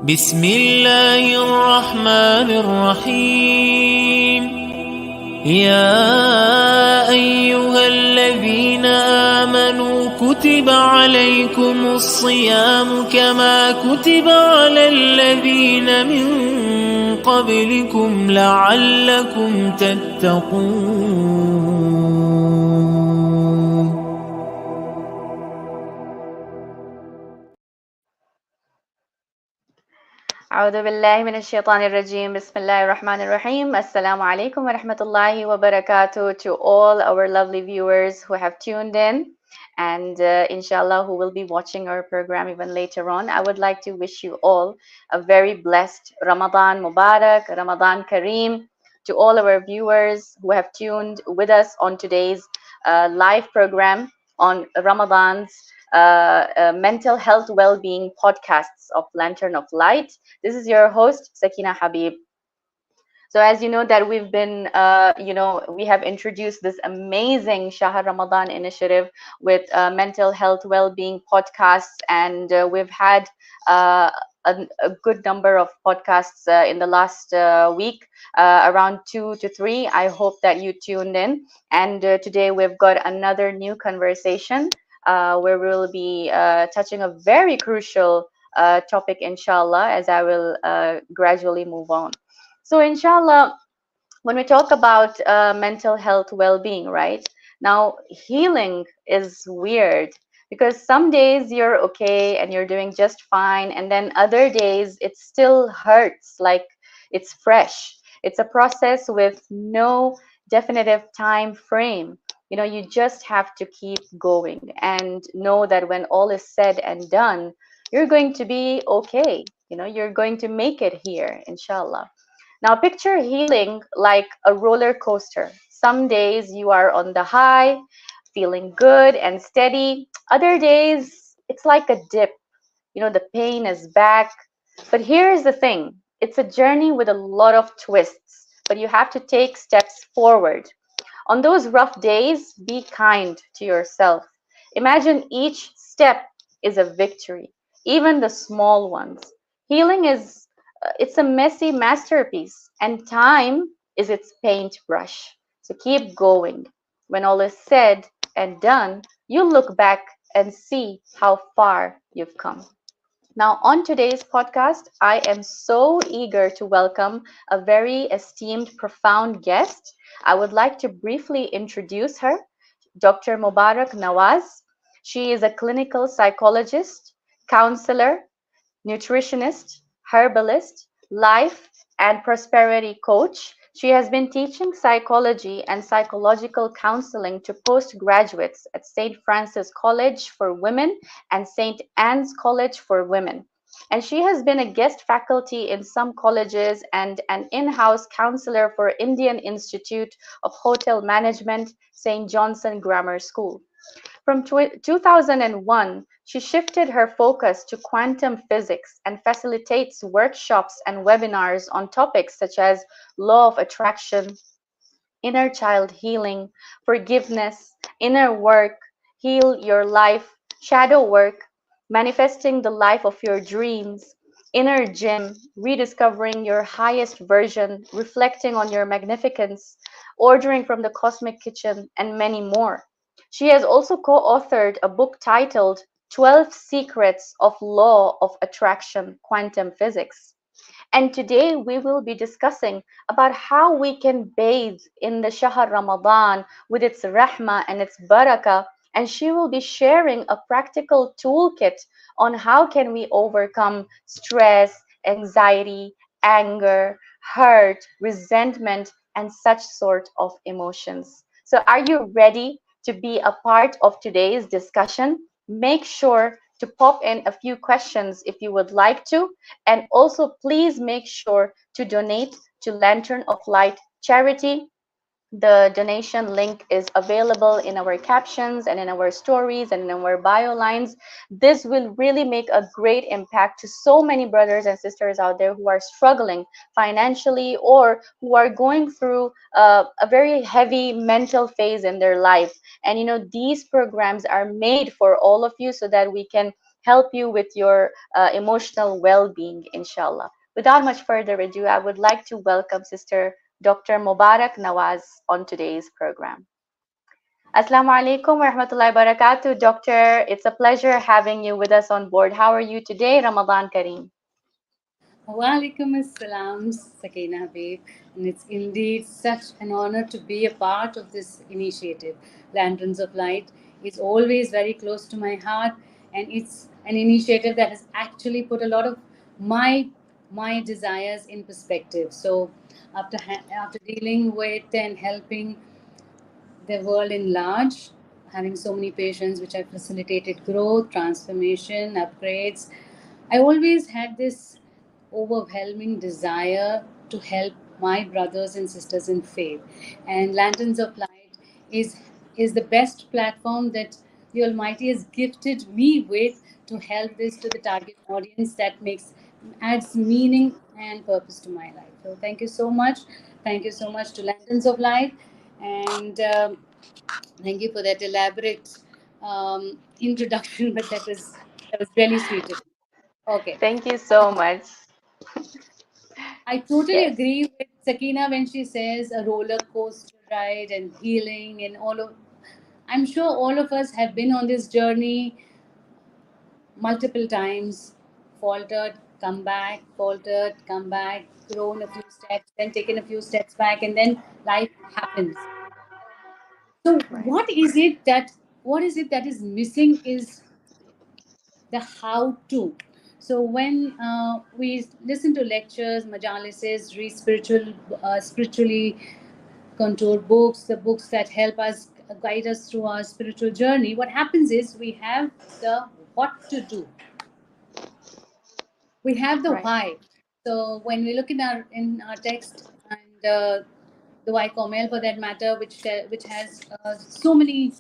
بسم الله الرحمن الرحيم يا أيها الذين آمنوا كتب عليكم الصيام كما كتب على الذين من قبلكم لعلكم تتقون. أعوذ بالله من الشيطان الرجيم. بسم الله الرحمن الرحيم. Assalamu alaikum wa rahmatullahi wa barakatuh to all our lovely viewers who have tuned in and inshallah who will be watching our program even later on. I would like to wish you all a very blessed Ramadan Mubarak, Ramadan Kareem, to all our viewers who have tuned with us on today's live program on Ramadan's mental health well-being podcasts of Lantern of Light. This is your host, Sakina Habib. So as you know that we've been, we have introduced this amazing Shahr Ramadan initiative with mental health well-being podcasts, and we've had a good number of podcasts in the last week, around 2 to 3. I hope that you tuned in. And today we've got another new conversation where we'll be touching a very crucial topic, inshallah, as I will gradually move on. So, inshallah, when we talk about mental health well-being, right? Now, healing is weird because some days you're okay and you're doing just fine, and then other days it still hurts like it's fresh. It's a process with no definitive time frame. You just have to keep going and know that when all is said and done, you're going to be okay. You're going to make it here, inshallah. Now, picture healing like a roller coaster. Some days you are on the high, feeling good and steady. Other days, it's like a dip. The pain is back. But here's the thing, it's a journey with a lot of twists, but you have to take steps forward. On those rough days, be kind to yourself. Imagine each step is a victory, even the small ones. Healing is it's a messy masterpiece, and time is its paintbrush. So keep going. When all is said and done, you'll look back and see how far you've come. Now, on today's podcast, I am so eager to welcome a very esteemed, profound guest. I would like to briefly introduce her, Dr. Mubarak Nawaz. She is a clinical psychologist, counselor, nutritionist, herbalist, life and prosperity coach. She has been teaching psychology and psychological counseling to postgraduates at St. Francis College for Women and St. Anne's College for Women. And she has been a guest faculty in some colleges and an in-house counselor for Indian Institute of Hotel Management, St. Johnson Grammar School. From 2001, she shifted her focus to quantum physics and facilitates workshops and webinars on topics such as law of attraction, inner child healing, forgiveness, inner work, heal your life, shadow work, manifesting the life of your dreams, inner gym, rediscovering your highest version, reflecting on your magnificence, ordering from the cosmic kitchen, and many more. She has also co-authored a book titled 12 Secrets of Law of Attraction Quantum Physics. And today we will be discussing about how we can bathe in the Shahr Ramadan with its Rahmah and its Barakah. And she will be sharing a practical toolkit on how can we overcome stress, anxiety, anger, hurt, resentment, and such sort of emotions. So are you ready to be a part of today's discussion? Make sure to pop in a few questions if you would like to, and also please make sure to donate to Lantern of Light charity. The donation link is available in our captions and in our stories and in our bio lines. This will really make a great impact to so many brothers and sisters out there who are struggling financially or who are going through a very heavy mental phase in their life. And these programs are made for all of you so that we can help you with your emotional well-being, inshallah. Without much further ado, I would like to welcome Sister Dr. Mubarak Nawaz on today's program. Assalamu alaikum wa rahmatullahi wa barakatuh. Doctor, it's a pleasure having you with us on board. How are you today? Ramadan Kareem. Walaikum assalam, Sakina Habib. And it's indeed such an honor to be a part of this initiative. Lanterns of Light is always very close to my heart, and it's an initiative that has actually put a lot of my my desires in perspective. So, after dealing with and helping the world in large, having so many patients, which have facilitated growth, transformation, upgrades. I always had this overwhelming desire to help my brothers and sisters in faith. And Lanterns of Light is is the best platform that the Almighty has gifted me with to help this to the target audience that makes adds meaning and purpose to my life. So thank you so much. Thank you so much to Lanterns of Light, and thank you for that elaborate introduction. But that was really sweet of you. Okay. Thank you so much. I totally Yes. agree with Sakina when she says a roller coaster ride and healing and all of. I'm sure all of us have been on this journey multiple times, faltered, come back, grown a few steps, then taken a few steps back, and then life happens. So Right. what is it that is missing is the how to. So when we listen to lectures, majalises, read spiritually contoured books, the books that help us guide us through our spiritual journey, what happens is we have the what to do, we have the Right. why. So when we look in our text, and the why Comel for that matter, which has so many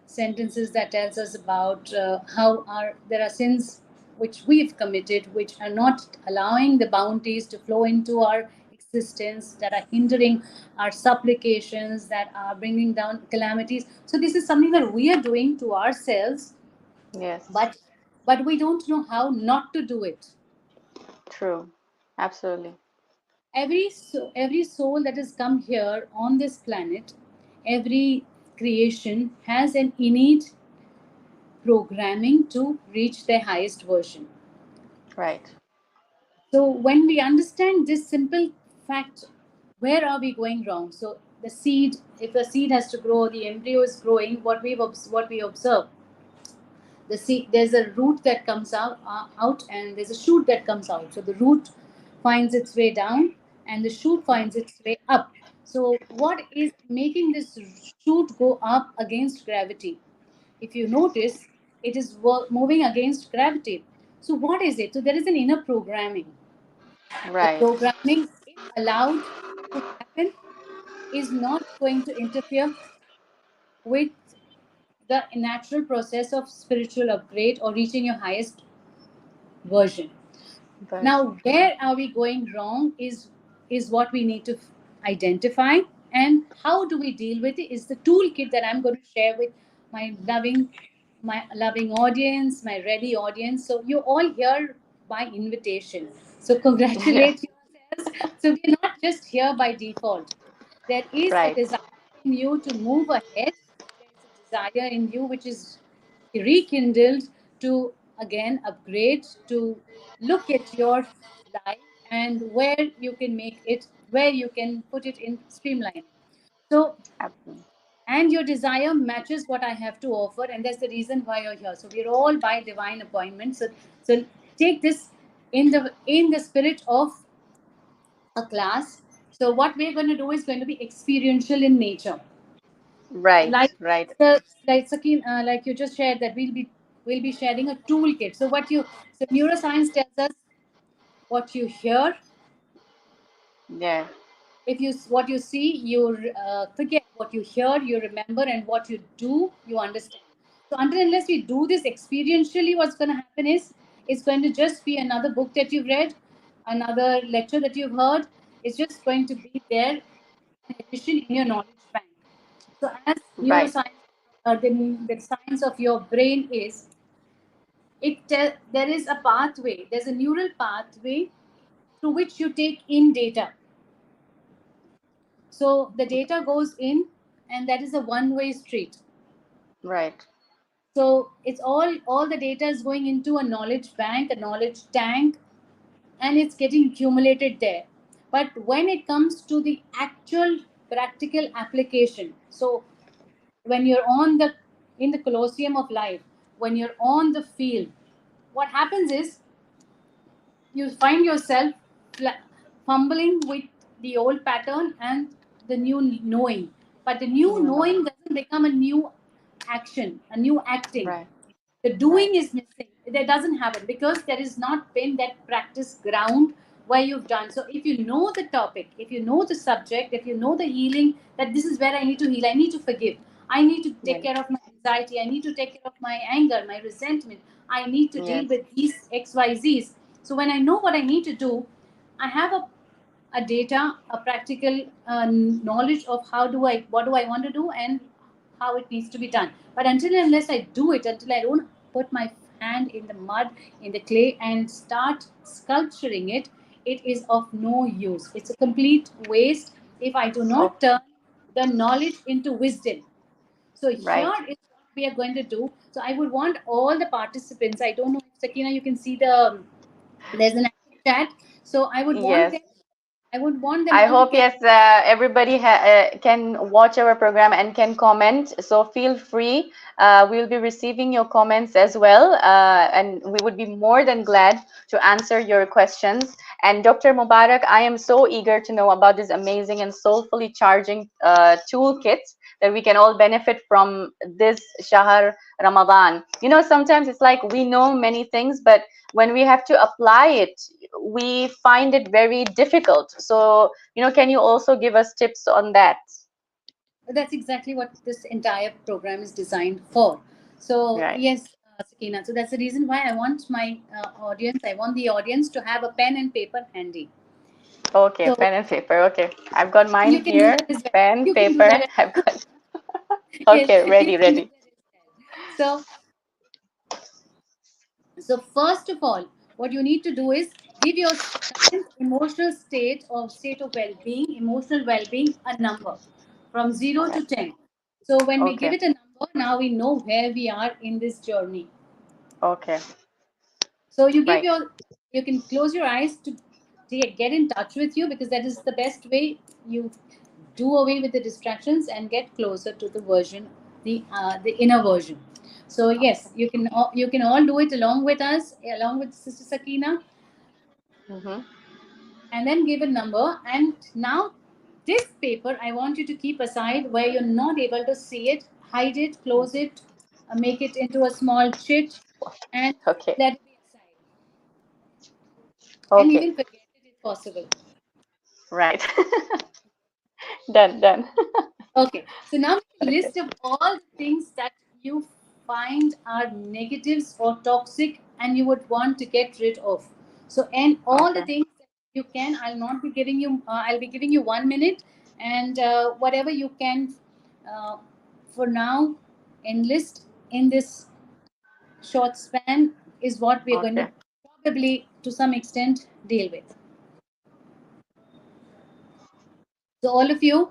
sentences that tells us about how there are sins which we've committed, which are not allowing the bounties to flow into our existence, that are hindering our supplications, that are bringing down calamities. So this is something that we are doing to ourselves, Yes. but we don't know how not to do it. True. Absolutely. Every soul that has come here on this planet, every creation has an innate programming to reach their highest version. Right. So when we understand this simple fact, where are we going wrong? So the seed, if a seed has to grow, the embryo is growing. What we observe, the seed, there's a root that comes out, and there's a shoot that comes out. So the root finds its way down, and the shoot finds its way up. So what is making this shoot go up against gravity? If you notice, it is moving against gravity. So what is it? So there is an inner programming. The Right. programming, if allowed to happen, is not going to interfere with the natural process of spiritual upgrade or reaching your highest version. Now, Version. Right. where are we going wrong is what we need to identify, and how do we deal with it is the toolkit that I'm going to share with my loving audience, my ready audience. So you're all here by invitation. So Yeah. congratulate yourselves. So we're not just here by default. There is a Right. desire in you to move ahead. There's a desire in you which is rekindled to again upgrade, to look at your life and where you can make it, where you can put it in streamline. So, Absolutely. and your desire matches what I have to offer, and that's the reason why you're here. So we're all by divine appointment. So take this in the spirit of a class. So what we're going to do is going to be experiential in nature. Right. like Right. like Sakin, like you just shared that we'll be sharing a toolkit. So neuroscience tells us what you hear, Yeah. if you what you see you forget, what you hear you remember, and what you do you understand. So until unless we do this experientially, what's going to happen is it's going to just be another book that you've read, another lecture that you've heard. It's just going to be there, an addition in your knowledge bank. So as Right. neuroscience, the science of your brain is, there is a pathway, there's a neural pathway through which you take in data. So the data goes in, and that is a one-way street. Right. So it's all the data is going into a knowledge bank, a knowledge tank, and it's getting accumulated there. But when it comes to the actual practical application, so when you're on the in the colosseum of life, when you're on the field, what happens is you find yourself fumbling with the old pattern and the new knowing. But the new You know. knowing doesn't become a new action, a new acting. Right. The Right. doing is missing. That doesn't happen because there has not been that practice ground where you've done. So if you know the topic, if you know the subject, if you know the healing, that this is where I need to heal, I need to forgive, I need to take Yes. care of my anxiety, I need to take care of my anger, my resentment, I need to deal Yes. with these XYZs. So when I know what I need to do, I have a data, a practical knowledge of what do I want to do, and how it needs to be done. But until and unless I do it, until I don't put my hand in the mud, in the clay, and start sculpturing it, it is of no use. It's a complete waste if I do Oh, not turn the knowledge into wisdom. So here right. is what we are going to do. So I would want all the participants. I don't know if Sakina, you can see there's an active chat. So Yes. I would want them I all to hope, get. yes, everybody can watch our program and can comment. So feel free. We'll be receiving your comments as well, and we would be more than glad to answer your questions. And Dr. Mubarak, I am so eager to know about this amazing and soulfully charging toolkit that we can all benefit from this Shahr Ramadan. You know, sometimes it's like we know many things, but when we have to apply it, we find it very difficult. So, can you also give us tips on that? That's exactly what this entire program is designed for. So Right. yes, Sakina. So that's the reason why I want my audience. I want the audience to have a pen and paper handy. Okay, So pen and paper. Okay, I've got mine you can do here. that as well. Pen, You can do that paper. as I've well. got. Yes, Okay, you ready, can do ready. that as well. So first of all, what you need to do is give your current emotional state or state of well-being, emotional well-being, a number from 0 Right. to 10. So when we give Okay. it a number, now we know where we are in this journey. Okay. So Right. you can close your eyes to get in touch with you, because that is the best way you do away with the distractions and get closer to the version, the inner version. So Okay. yes, you can all do it along with us, along with Sister Sakina, Mm-hmm. and then give a number. And now this paper, I want you to keep aside where you're not able to see it. Hide it, close it, make it into a small chit, and Okay. let it be aside. And Okay. even forget it if possible. Right. Done. Done. Okay, so now make a Okay. list of all the things that you find are negatives or toxic and you would want to get rid of. So, and all the Okay. things that you can, I'll be giving you 1 minute, and whatever you can uh, for now enlist in this short span is what we're going to Okay. probably to some extent deal with. So all of you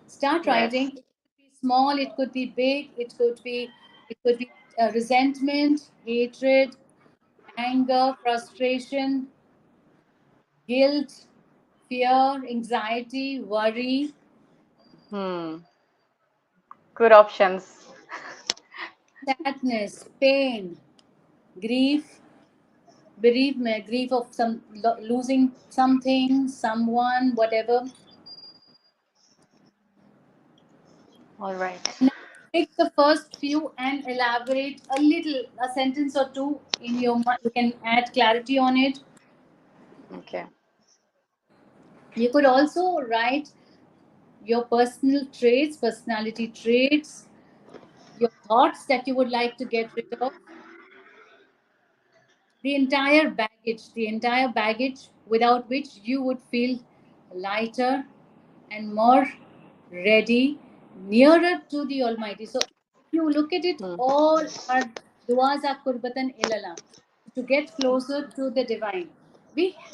start Yes. writing. It could be small, it could be big, it could be resentment, hatred, anger, frustration, guilt, fear, anxiety, worry, Hmm. Good options. sadness, pain, grief, bereavement, grief of losing something, someone, whatever. All right. Now pick the first few and elaborate a little, a sentence or two in your mind. You can add clarity on it. Okay. You could also write your personal traits, personality traits, your thoughts that you would like to get rid of, the entire baggage without which you would feel lighter and more ready, nearer to the Almighty. So if you look at it, Hmm. all are Du'as are qurbatan ilallah, to get closer to the divine.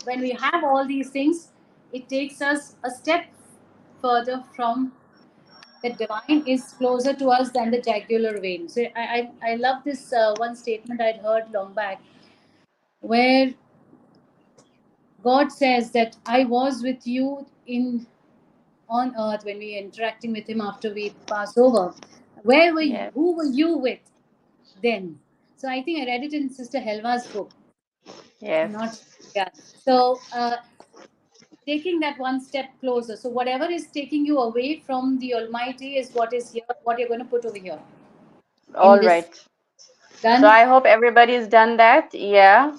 When we have all these things, it takes us a step further from the divine is closer to us than the jugular vein. So I love this one statement I'd heard long back, where God says that I was with you in on earth when we were interacting with Him after we pass over. Where were you? Yes. Who were you with then? So I think I read it in Sister Helva's book. I'm Yes. not, yeah. So taking that one step closer. So whatever is taking you away from the Almighty is what is here, what you're going to put over here in All this. right. So Done. I hope everybody's done that. Yeah.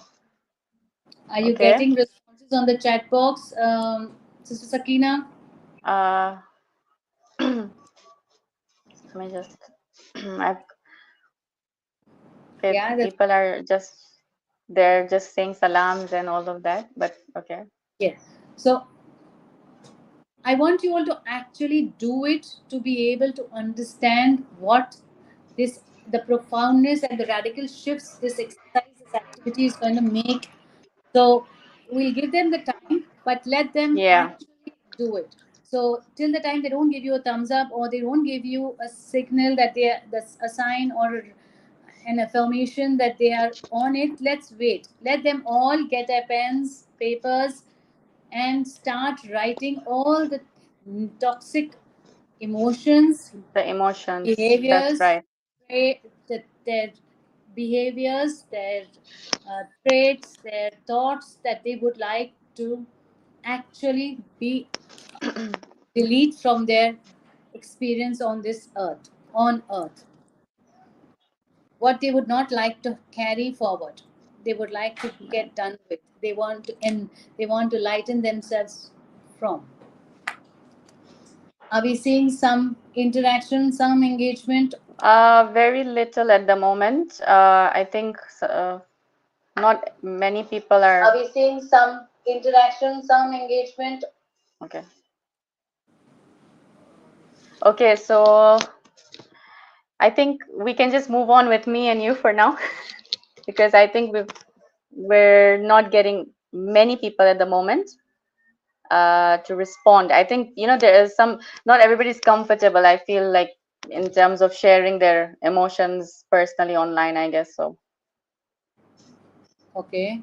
Are you Okay. getting responses on the chat box, Sister Sakina? Uh, let me just. I've, okay, Yeah, that's people are just they're just saying salams and all of that. But okay. yeah. So I want you all to actually do it to be able to understand what this the profoundness and the radical shifts this exercise, this activity is going to make. So we'll give them the time, but let them Yeah. actually do it. So till the time they don't give you a thumbs up or they don't give you a signal that that's a sign or an affirmation that they are on it, let's wait. Let them all get their pens, papers, and start writing all the toxic emotions, The emotions. That's behaviors, right. their behaviors, their traits, their thoughts that they would like to actually be delete from their experience on this earth, on earth. What they would not like to carry forward, they would like to get done with. They want to end. They want to lighten themselves from. Are we seeing some interaction, some engagement? Very little at the moment. I think not many people Are are. we seeing some interaction, some engagement? Okay. Okay, so I think we can just move on with me and you for now because I think we're not getting many people at the moment to respond. I think there is some. Not everybody's comfortable. I feel like in terms of sharing their emotions personally online. I guess so. Okay.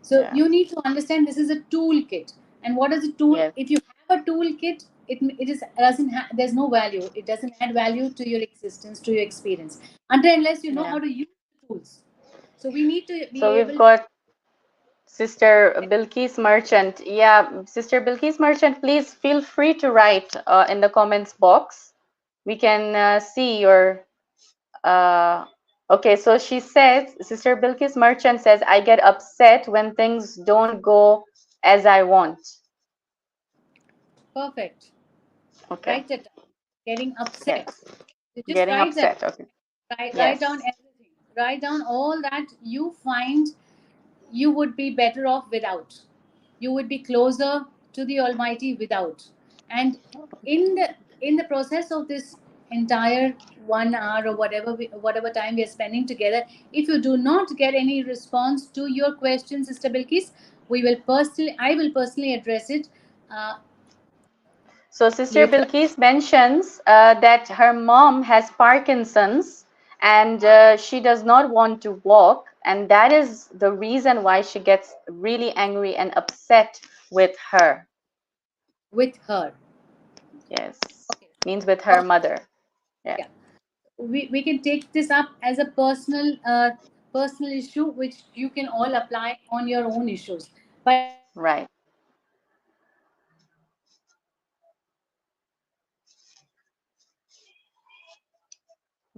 So Yeah. you need to understand this is a toolkit. And what is a tool? Yes. If you have a toolkit, it is doesn't there's no value. It doesn't add value to your existence, to your experience, until unless you know Yeah. how to use the tools. So we need to be So we've able to. got Sister Bilkis Merchant. Yeah, Sister Bilkis Merchant, please feel free to write in the comments box. We can see your. Okay, so she says, Sister Bilkis Merchant says, I get upset when things don't go as I want. Perfect. Okay, Write it down. Getting upset. yes, You just getting write that. upset. Okay, Write down yes. everything. Write down all that you find you would be better off without. You would be closer to the Almighty without. And in the process of this entire 1 hour or whatever time we are spending together, if you do not get any response to your question, Sister Bilkis, I will personally address it uh, So Sister later. Bilkis mentions that her mom has Parkinson's and she does not want to walk, and that is the reason why she gets really angry and upset with her. With her. Yes, Okay. means with her Perfect. mother. Yeah, Yeah. We can take this up as a personal issue which you can all apply on your own issues, but right.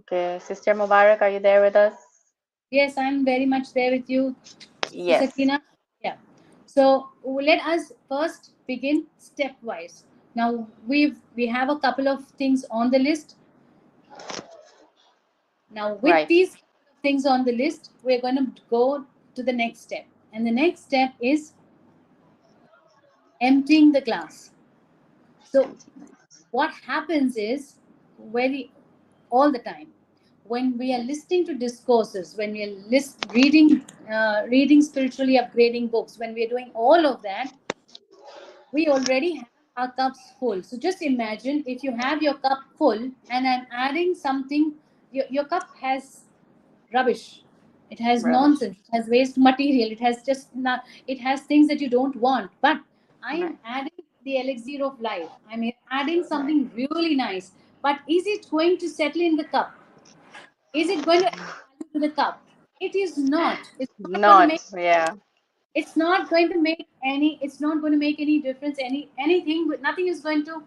Okay, Sister Mubarak, are you there with us? yes, I'm very much there with you, Sister Yes, Sakina. Yeah. So let us first begin stepwise. Now we have a couple of things on the list. Now with right. these things on the list, we're going to go to the next step, and the next step is emptying the glass. So Empty. what happens is very all the time when we are listening to discourses, when we are reading spiritually upgrading books, when we are doing all of that, we already have our cups full. So just imagine if you have your cup full and I'm adding something, your cup has rubbish, it has Rubbish. nonsense, it has waste material, it has just not, it has things that you don't want. But I am Right. adding the elixir of life. I'm adding Right. something really nice. But is it going to settle in the cup? Is it going to add value to the cup? It is not. It's not going to Not. make. Yeah. It's not going to make any. It's not going to make any difference. Anything. Nothing is going to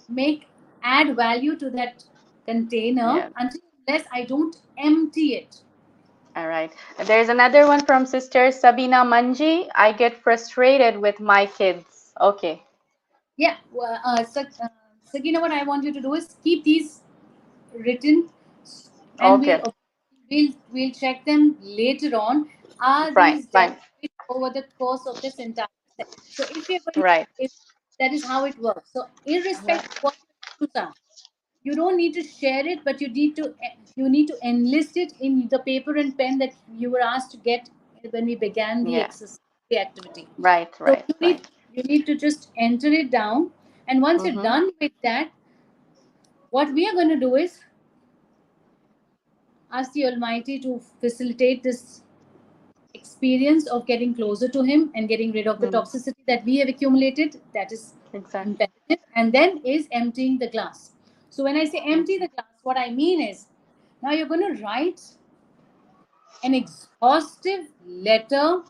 make add value to that container Yeah. until unless I don't empty it. All right. There's another one from Sister Sabina Manji. I get frustrated with my kids. Okay. Yeah. Well, Sakina, what I want you to do is keep these written, and Okay. we'll check them later on. Are Fine. these dealt Fine. with over the course of this entire session? So if you're going, Right. if that is how it works. So Right. irrespective of what your issues are, you don't need to share it, but you need to enlist it in the paper and pen that you were asked to get when we began the Yeah. exercise, the activity. Right. So Right. you need Right. you need to just enter it down, and once you're Mm-hmm. done with that, what we are going to do is ask the Almighty to facilitate this experience of getting closer to Him and getting rid of the Mm. toxicity that we have accumulated, that is Exactly. imperative, and then is emptying the glass. So, when I say empty Okay. the glass, what I mean is now you're going to write an exhaustive letter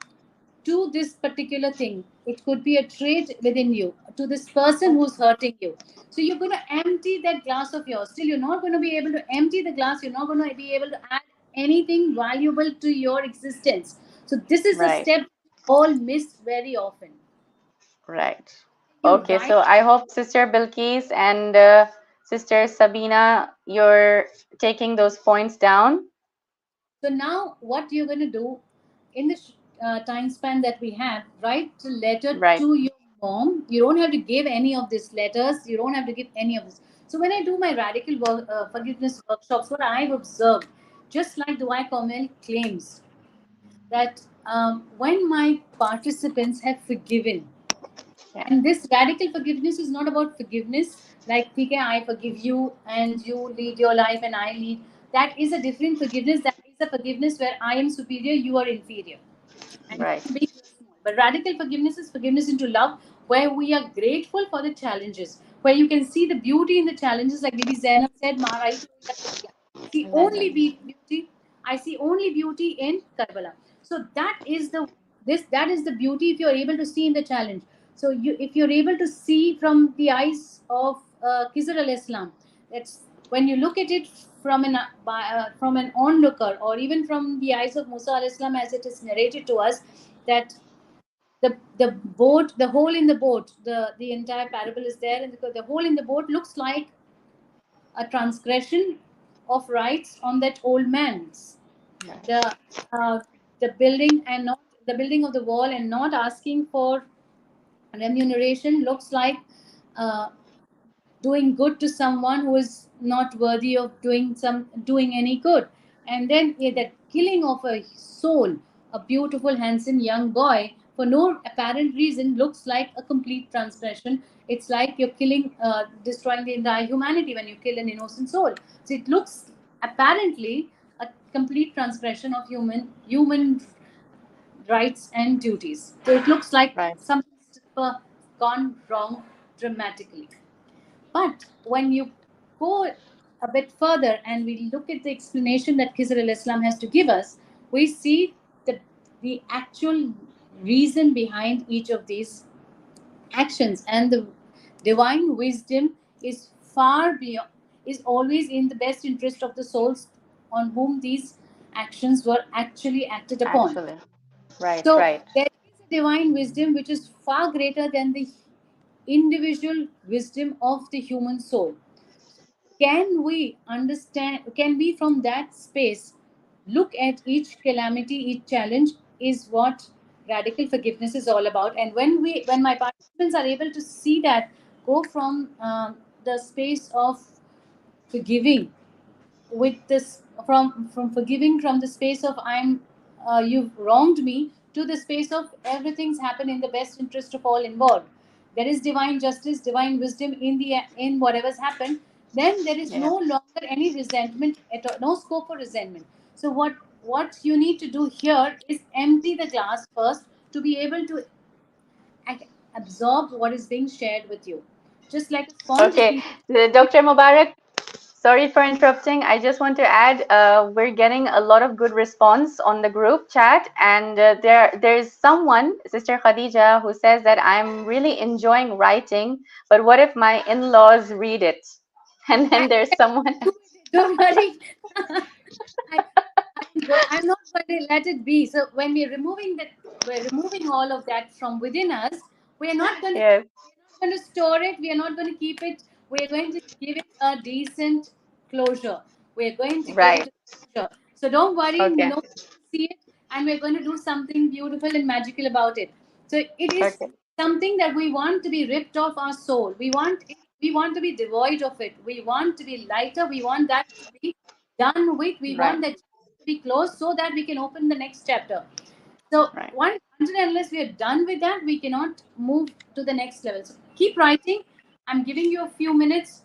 to this particular thing. It could be a trait within you, to this person Okay. who's hurting you. So you're going to empty that glass of yours. Still, you're not going to be able to empty the glass. You're not going to be able to add anything valuable to your existence. So this is the Right. step we all miss very often. Right. You Okay. write. So I hope Sister Bilkis and Sister Sabina, you're taking those points down. So now, what you're going to do in the time span that we have, write a letter Right. to your mom. You don't have to give any of these letters. You don't have to give any of this. So when I do my radical forgiveness workshops, what I've observed, just like Dua Kamel claims, that when my participants have forgiven, Yeah. and this radical forgiveness is not about forgiveness like ठीक है, I forgive you and you lead your life and I lead. That is a different forgiveness. That is a forgiveness where I am superior, you are inferior, and Right. you are big, you are small. But radical forgiveness is forgiveness into love, where we are grateful for the challenges, where you can see the beauty in the challenges. Like Bibi Zainab said, "Marai I see Right. only beauty. I see only beauty in Karbala." So that is the beauty if you're able to see in the challenge. So if you're able to see from the eyes of Khizr al-Islam, that's when you look at it from an onlooker, or even from the eyes of Musa al-Islam, as it is narrated to us, that the boat, the hole in the boat, the entire parable is there, and the hole in the boat looks like a transgression of rights on that old man's. Right. The uh, the building and not the building of the wall and not asking for remuneration looks like uh, doing good to someone who is not worthy of doing any good. And then that killing of a soul, a beautiful handsome young boy, for no apparent reason, looks like a complete transgression. It's like you're killing, destroying the entire humanity when you kill an innocent soul. So it looks apparently a complete transgression of human rights and duties. So it looks like Right. something's gone wrong dramatically. But when you go a bit further and we look at the explanation that Khizr al-Islam has to give us, we see the actual reason behind each of these actions. And the divine wisdom is far beyond, is always in the best interest of the souls on whom these actions were actually acted upon. Actually. Right. So Right. there is a divine wisdom which is far greater than the individual wisdom of the human soul. Can we understand, can we from that space look at each calamity, each challenge, is what radical forgiveness is all about. And when my participants are able to see that, go from the space of forgiving with this, from forgiving, from the space of I'm you've wronged me, to the space of everything's happened in the best interest of all involved. There is divine justice, divine wisdom in the in whatever's happened. Then there is no Yes. longer any resentment at all, no scope for resentment. So what you need to do here is empty the glass first to be able to absorb what is being shared with you. Just like a sponge is Okay, being. Dr. Mubarak, sorry for interrupting. I just want to add, we're getting a lot of good response on the group chat, and there's someone, Sister Khadija, who says that I'm really enjoying writing, but what if my in-laws read it? And then there's someone else. Don't worry. I, I'm not going to let it be. So when we're removing all of that from within us. We're not going to Yes, store it. We are not going to keep it. We're going to give it a decent closure. We're going to give right. it a closure. So don't worry. Okay, No one will see it, and we're going to do something beautiful and magical about it. So it is okay, something that we want to be ripped off our soul. We want to be devoid of it. We want to be lighter. We want that to be done with. We right, want that to be closed so that we can open the next chapter. So right. until and unless we are done with that, we cannot move to the next level. So keep writing. I'm giving you a few minutes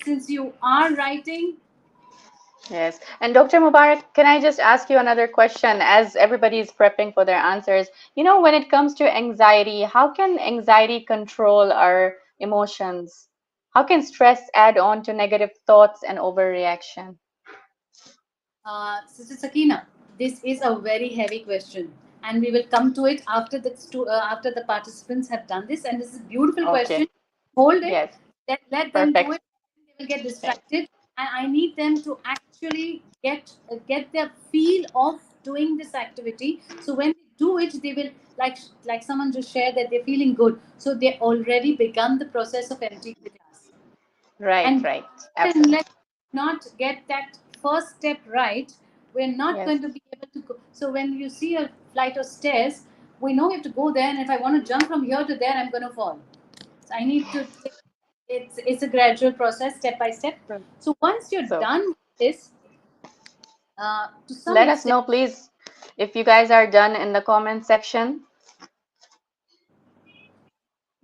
since you are writing. Yes. And Dr. Mubarak, can I just ask you another question as everybody is prepping for their answers? You know, when it comes to anxiety, how can anxiety control our emotions? How can stress add on to negative thoughts and overreaction? Sister Sakina, this is a very heavy question, and we will come to it after after the participants have done this. And this is a beautiful Okay. question. Hold it. Yes. Let them do Perfect. it. They will get Yes. distracted, and I need them to actually get the feel of doing this activity. So when they do it, they will, like someone just shared, that they're feeling good. So they already begun the process of emptying the glass. Right, And right. Absolutely. unless we not get that first step right, we're not Yes. going to be able to go. So when you see a flight of stairs, we know we have to go there, and if I want to jump from here to there, I'm going to fall. So I need to take, it's a gradual process, step by step. Right. So once you're So done with this, to some let us extent, know, please, if you guys are done in the comment section.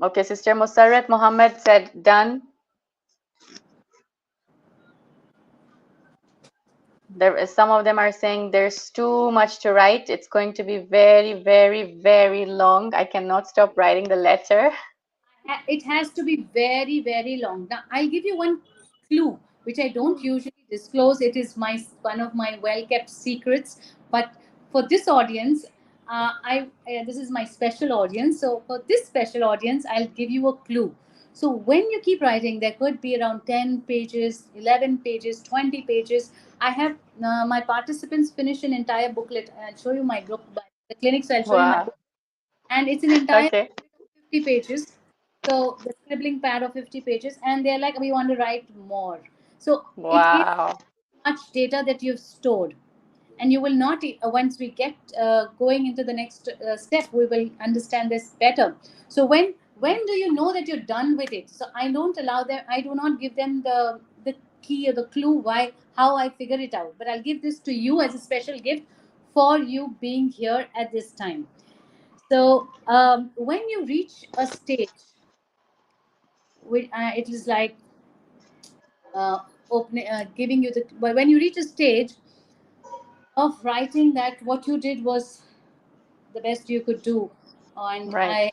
Okay, Sister Musarrat Muhammad said done. Some of them are saying there's too much to write. It's going to be very, very, very long. I cannot stop writing the letter. it has to be very, very long. Now I'll give you one clue which I don't usually disclose. It is my one of my well kept secrets, but for this audience, I this is my special audience. So for this special audience, I'll give you a clue. So when you keep writing, there could be around 10 pages, 11 pages, 20 pages. I have my participants finish an entire booklet. I'll show you my group, the clinic, so I'll show you my Wow. book, and it's an entire Okay. 50 pages. So the scribbling pad of 50 pages, and they're like, we want to write more. So it is Wow. much data that you've stored, and you will not once we get going into the next step, we will understand this better. So when do you know that you're done with it? So I don't allow them, I do not give them the key or the clue why, how I figure it out, but I'll give this to you as a special gift for you being here at this time. So when you reach a stage, it is like opening, giving you the. But when you reach a stage of writing that what you did was the best you could do, and Right.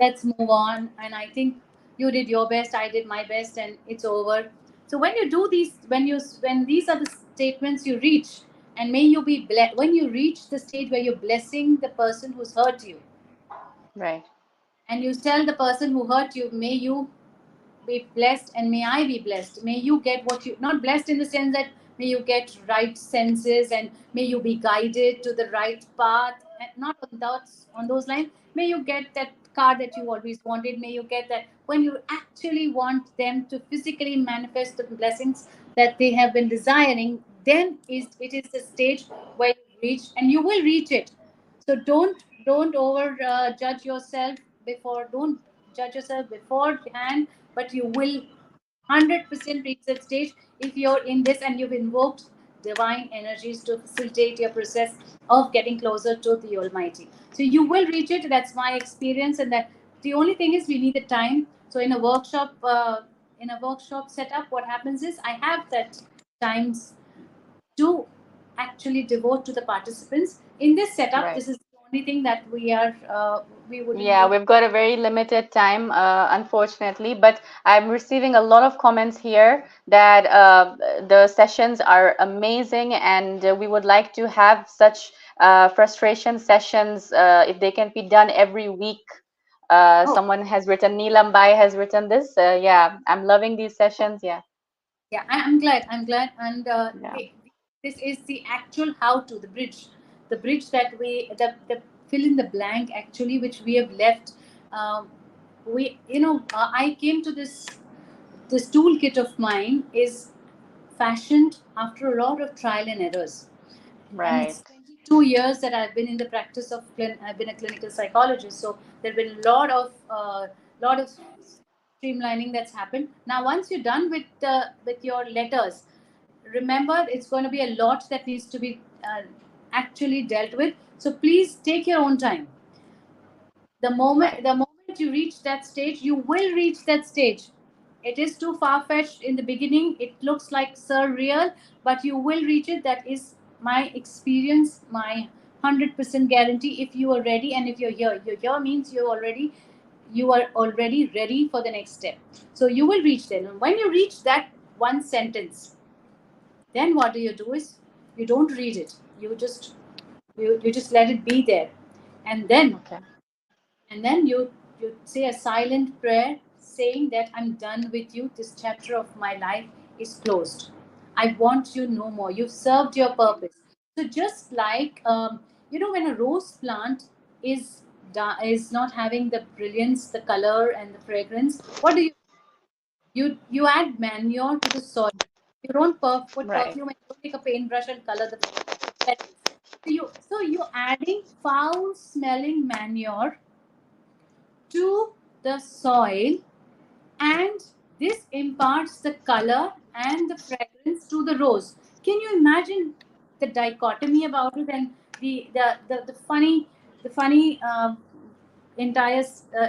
let's move on. And I think you did your best, I did my best, and it's over. So when you do these, when these are the statements you reach, and may you be blessed when you reach the stage where you're blessing the person who's hurt you, Right. and you tell the person who hurt you, may you be blessed and may I be blessed. May you get what you, not blessed in the sense that may you get right senses and may you be guided to the right path, and not on those lines. May you get that car that you always wanted. May you get that when you actually want them to physically manifest the blessings that they have been desiring, then it is the stage where you reach, and you will reach it. So don't over judge yourself before, don't judge yourself beforehand, but you will 100% reach that stage if you're in this and you've invoked divine energies to facilitate your process of getting closer to the Almighty. So you will reach it. That's my experience, and that the only thing is we need the time. So in a workshop setup, what happens is I have that times to actually devote to the participants. In this setup, Right. this is the only thing that we wouldn't Yeah, be. we've got a very limited time, unfortunately, but I'm receiving a lot of comments here that the sessions are amazing, and we would like to have such frustration sessions if they can be done every week. Oh, Someone has written, Neelam Bai has written this. Yeah, I'm loving these sessions. Yeah, yeah, I'm glad. I'm glad, and yeah, this is the actual how to the bridge that the fill in the blank actually, which we have left. Um, I came to this toolkit of mine is fashioned after a lot of trial and errors, and it's right, 22 years that I've been in the practice of I've been a clinical psychologist. So there've been a lot of streamlining that's happened. Now, once you're done with your letters, remember it's going to be a lot that needs to be actually dealt with. So please take your own time. the moment right, the moment you reach that stage, you will reach that stage. It is too far-fetched in the beginning, it looks like surreal, but you will reach it. That is my experience, my 100% guarantee. If you are ready, and if you're here means you are already ready for the next step. So you will reach there. And when you reach that one sentence, then what do? Is you don't read it, you just let it be there. And then okay, you say a silent prayer saying that I'm done with you. This chapter of my life is closed. I want you no more. You've served your purpose. So just like when a rose plant is is not having the brilliance, the color, and the fragrance, what do? You add manure to the soil. You don't put right, perfume, and you don't take a paintbrush and color the petals. So you're adding foul smelling manure to the soil, and this imparts the color and the fragrance to the rose. Can you imagine the dichotomy about it, and the funny entire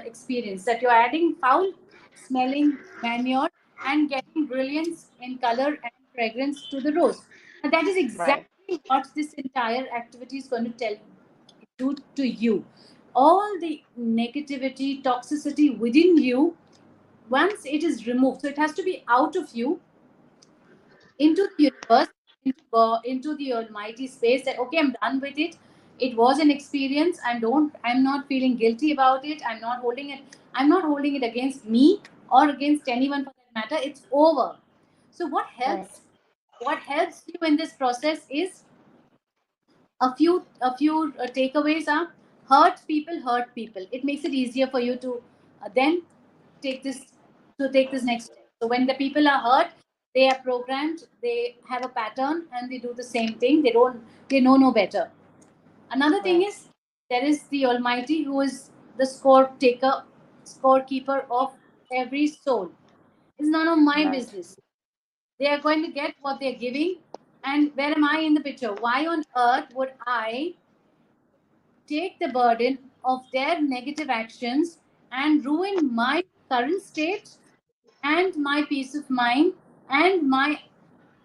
experience that you're adding foul smelling manure and getting brilliance in color and fragrance to the rose. And that is right, exactly what this entire activity is going to do to you. All the negativity, toxicity within you, once it is removed, so it has to be out of you into the universe, into the almighty space, that okay, I'm done with it. It was an experience. I'm not feeling guilty about it. I'm not holding it against me or against anyone for that matter. It's over. So right, what helps you in this process is a few takeaways are: hurt people. It makes it easier for you to then take this take this next step. So when the people are hurt, they are programmed, they have a pattern, and they do the same thing. They know no better. Another thing right, is, there is the Almighty, who is the scorekeeper of every soul. It's none of my right, business. They are going to get what they're giving. And where am I in the picture? Why on earth would I take the burden of their negative actions and ruin my current state and my peace of mind and my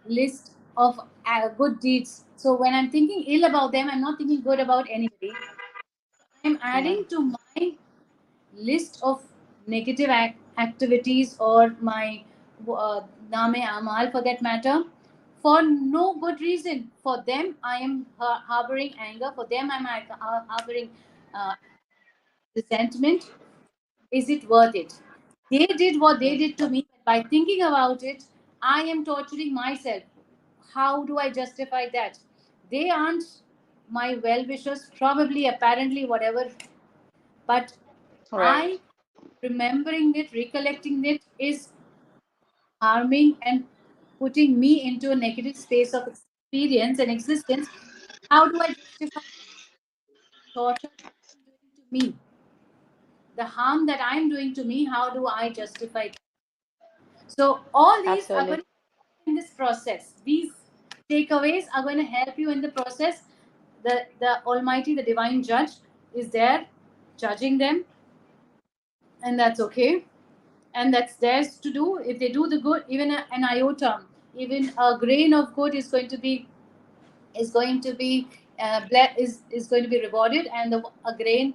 list of good deeds? So when I'm thinking ill about them, I'm not thinking good about anybody. I'm right, adding to my list of negative activities, or my name amal for that matter, for no good reason. For them, I am harboring anger. For them, I'm harboring uh, resentment. Is it worth it? They did what they did to me. By thinking about it, I am torturing myself. How do I justify that? They aren't my well wishers, probably, apparently, whatever. But right, I, remembering it, recollecting it, is harming and putting me into a negative space of experience and existence. How do I justify torture that I'm doing to me? The harm that I'm doing to me, how do I justify that? So all these are going Absolutely. to help in this process. These takeaways are going to help you in the process. The Almighty, the Divine Judge, is there judging them, and that's okay. And that's theirs to do. If they do the good, even an iota, even a grain of good is going to be is going to be rewarded, and a grain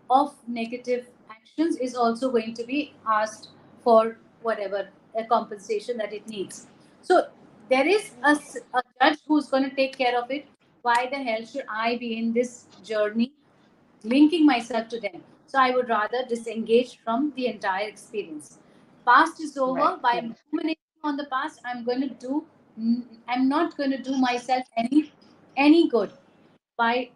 of negative actions is also going to be asked for whatever compensation that it needs. So there is a judge who's going to take care of it. Why the hell should I be in this journey linking myself to them? So I would rather disengage from the entire experience. Past is over. Right. By Yeah. ruminating on the past, I'm not going to do myself any good by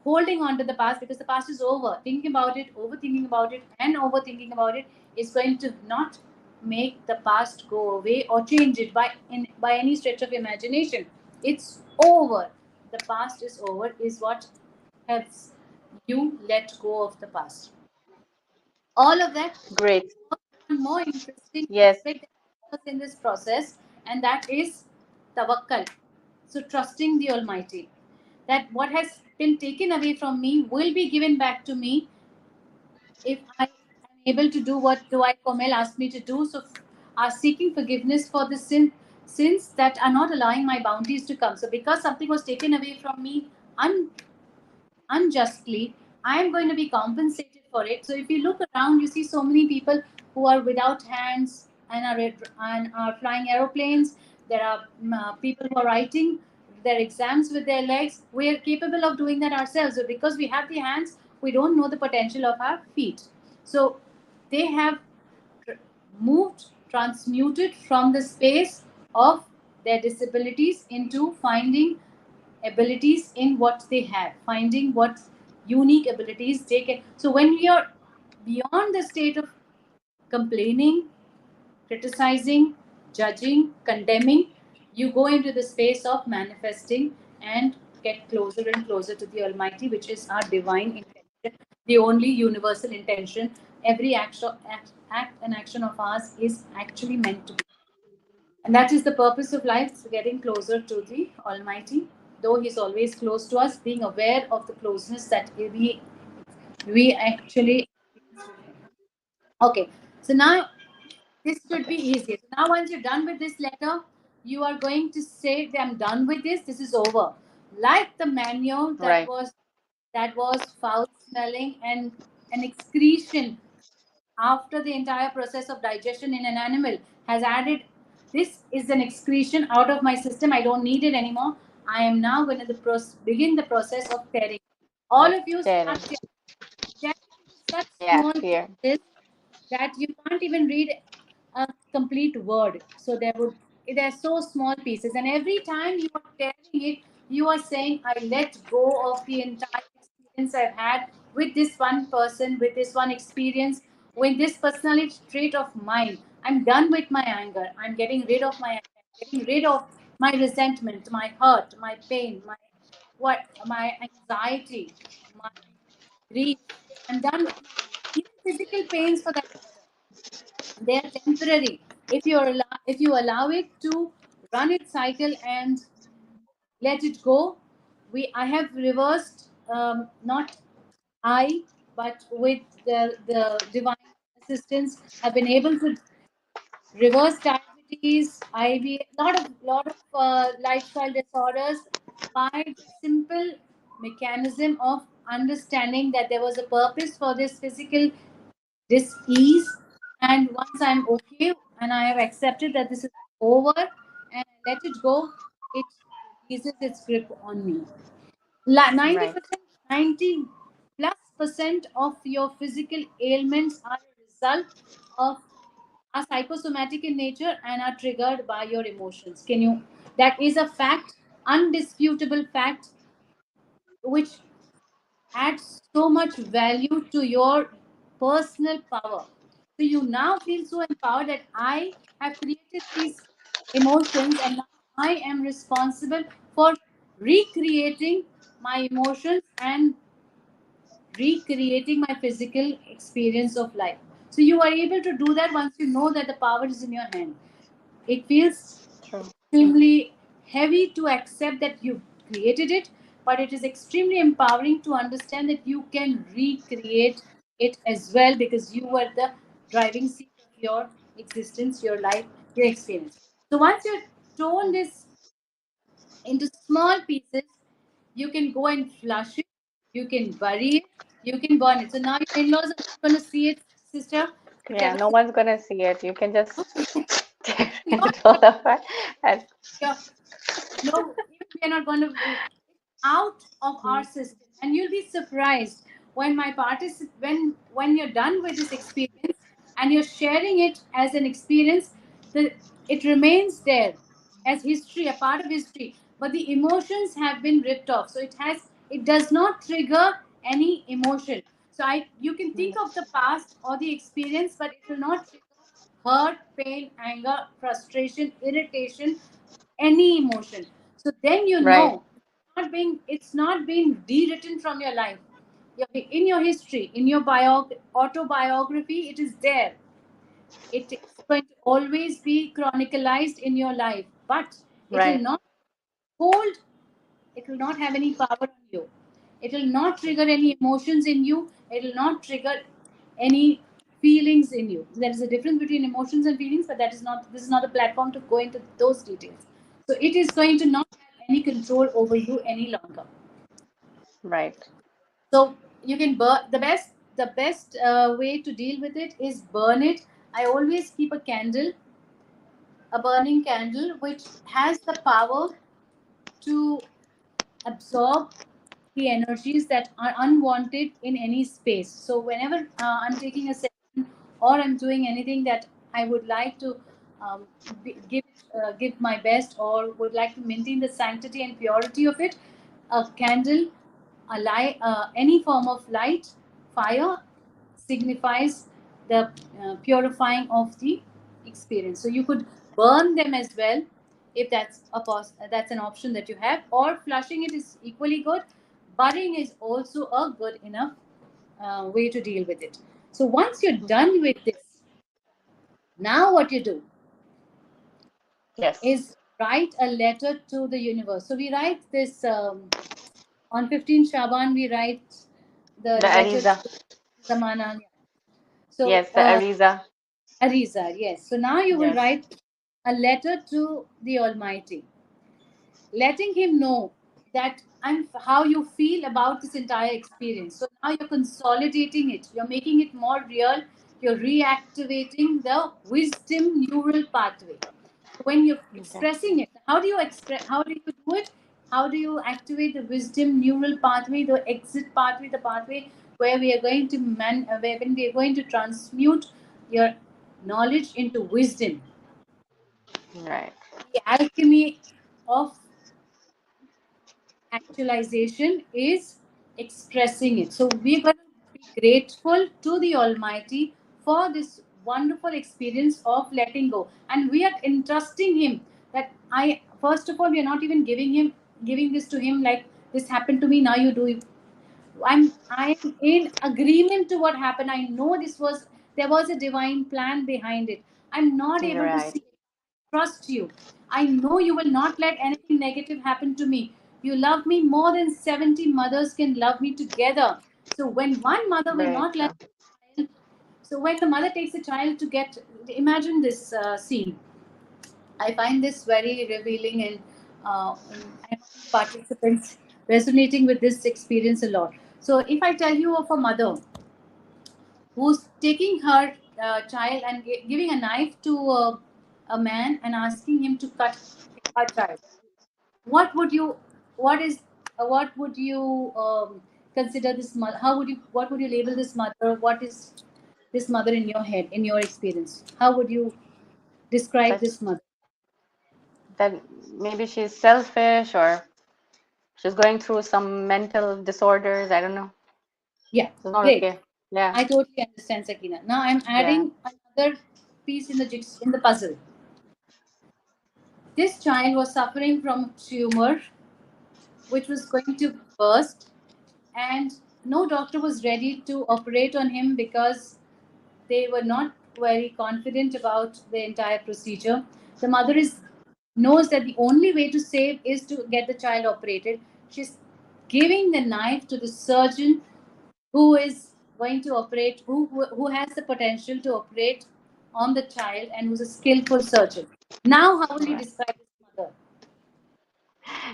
holding on to the past, because the past is over. Thinking about it, overthinking about it, and overthinking about it is going to not make the past go away or change it by any stretch of imagination. It's over. The past is over is what helps you let go of the past. All of that. Great. One more interesting Yes. aspect that in this process, and that is tawakkal. So trusting the Almighty, that what has been taken away from me will be given back to me if I am able to do what Dua Komel asked me to do. So, are seeking forgiveness for the sins that are not allowing my bounties to come. So, because something was taken away from me unjustly, I am going to be compensated for it. So if you look around, you see so many people who are without hands and are flying aeroplanes. There are people who are writing their exams with their legs. We are capable of doing that ourselves. So because we have the hands, we don't know the potential of our feet. So they have moved, transmuted from the space of their disabilities into finding abilities in what they have, finding what unique abilities they can. So when we are beyond the state of complaining, criticizing, judging, condemning, you go into the space of manifesting and get closer and closer to the Almighty, which is our divine intention, the only universal intention. Every act and action of ours is actually meant to be. And that is the purpose of life, is getting closer to the Almighty. Though He's always close to us, being aware of the closeness that we actually experience with Him. Okay, so now this should be Okay. easier. So now, once you're done with this letter, you are going to say, "I'm done with this. This is over." Like the manure Right. that was foul smelling and an excretion after the entire process of digestion in an animal has added, this is an excretion out of my system, I don't need it anymore. I am now going to begin the process of tearing. All Of of you tearing. start tearing into such Yeah. small Clear. pieces that you can't even read a complete word. So they're so small pieces, and every time you are tearing it, you are saying, "I let go of the entire experience I've had with this one person, with this one experience, with this personality trait of mine. I'm done with my anger. I'm getting rid of my anger. I'm getting rid of my resentment, my hurt, my pain, my anxiety, my grief. I'm done with even physical pains for that matter. They are temporary. If you allow it to run its cycle and let it go, we I have reversed, not I, but with the divine assistance, have been able to reverse diabetes, IV, lot of lifestyle disorders by the simple mechanism of understanding that there was a purpose for this physical dis-ease. And once I'm okay and I have accepted that this is over and I let it go, it releases its grip on me. Right. 90%, 90 plus percent of your physical ailments are a result of are psychosomatic in nature and are triggered by your emotions. That is a fact, undisputable fact, which adds so much value to your personal power. So you now feel so empowered that I have created these emotions, and now I am responsible for recreating my emotions and recreating my physical experience of life. So you are able to do that once you know that the power is in your hand. It feels True. extremely heavy to accept that you created it, but it is extremely empowering to understand that you can recreate it as well, because you were the driving seat of your existence, your life, your experience. So once you've torn this into small pieces, you can go and flush it, you can bury it, you can burn it. So now your in-laws are not going to see it, sister. If they Yeah, ever no see one's gonna see it. You can just it, tear your, it all apart. And your, no, even we are not going to out of our system. And you'll be surprised when when you're done with this experience and you're sharing it as an experience, the it remains there as history, a part of history, but the emotions have been ripped off. So it does not trigger any emotion. So I you can think of the past or the experience, but it will not trigger hurt, pain, anger, frustration, irritation, any emotion. So then you right, know it's not being rewritten from your life. In your history, in your autobiography, it is there. It is going to always be chronicalized in your life, but it will right, not hold, it will not have any power on you. It will not trigger any emotions in you. It will not trigger any feelings in you. There is a difference between emotions and feelings, but this is not a platform to go into those details. So it is going to not have any control over you any longer. right. So you can burn the best way to deal with it is burn it. I always keep a burning candle, which has the power to absorb the energies that are unwanted in any space. So whenever I'm taking a session or I'm doing anything that I would like to give my best, or would like to maintain the sanctity and purity of it, a candle, a light, any form of light, fire signifies the purifying of the experience. So you could burn them as well, if that's an option that you have, or flushing it is equally good. Burying is also a good enough way to deal with it. So once you're done with this, now what you do Yes. is write a letter to the universe. So we write this on 15 Shaban. We write the The letter Ariza. to Zamana. So Yes, the Ariza. Ariza, yes. So now you will Yes. write a letter to the Almighty, letting him know that and how you feel about this entire experience. So now you're consolidating it, you're making it more real, you're reactivating the wisdom neural pathway. So when you're Okay. expressing it, how do you do it? How do you activate the wisdom neural pathway, the exit pathway, the pathway where we are going to when we are going to transmute your knowledge into wisdom, Right. the alchemy of actualization is expressing it. So we're going to be grateful to the Almighty for this wonderful experience of letting go. And we are entrusting Him that first of all, we are not even giving this to Him like this happened to me, now you do it. I'm in agreement to what happened. I know there was a divine plan behind it. I'm not You're able to right. see it. Trust you. I know you will not let anything negative happen to me. You love me more than 70 mothers can love me together. So when one mother will Very not let true. a child, so when the mother takes a child to get, imagine this scene. I find this very revealing, and I find the participants resonating with this experience a lot. So if I tell you of a mother who's taking her child and giving a knife to a man and asking him to cut her child, what would you what would you consider this mother? How would you what would you label this mother? What is this mother in your head, in your experience? How would you describe That's this mother? that maybe she's selfish or she's going through some mental disorders. I don't know. Yeah, She's not great. okay. Yeah. I totally understand, Sakina. Now I'm Yeah. adding another piece in the puzzle. This child was suffering from a tumor which was going to burst, and no doctor was ready to operate on him because they were not very confident about the entire procedure. The mother is knows that the only way to save is to get the child operated. She's giving the knife to the surgeon who is going to operate, who has the potential to operate on the child and who's a skillful surgeon. Now, how will you Right. describe this mother?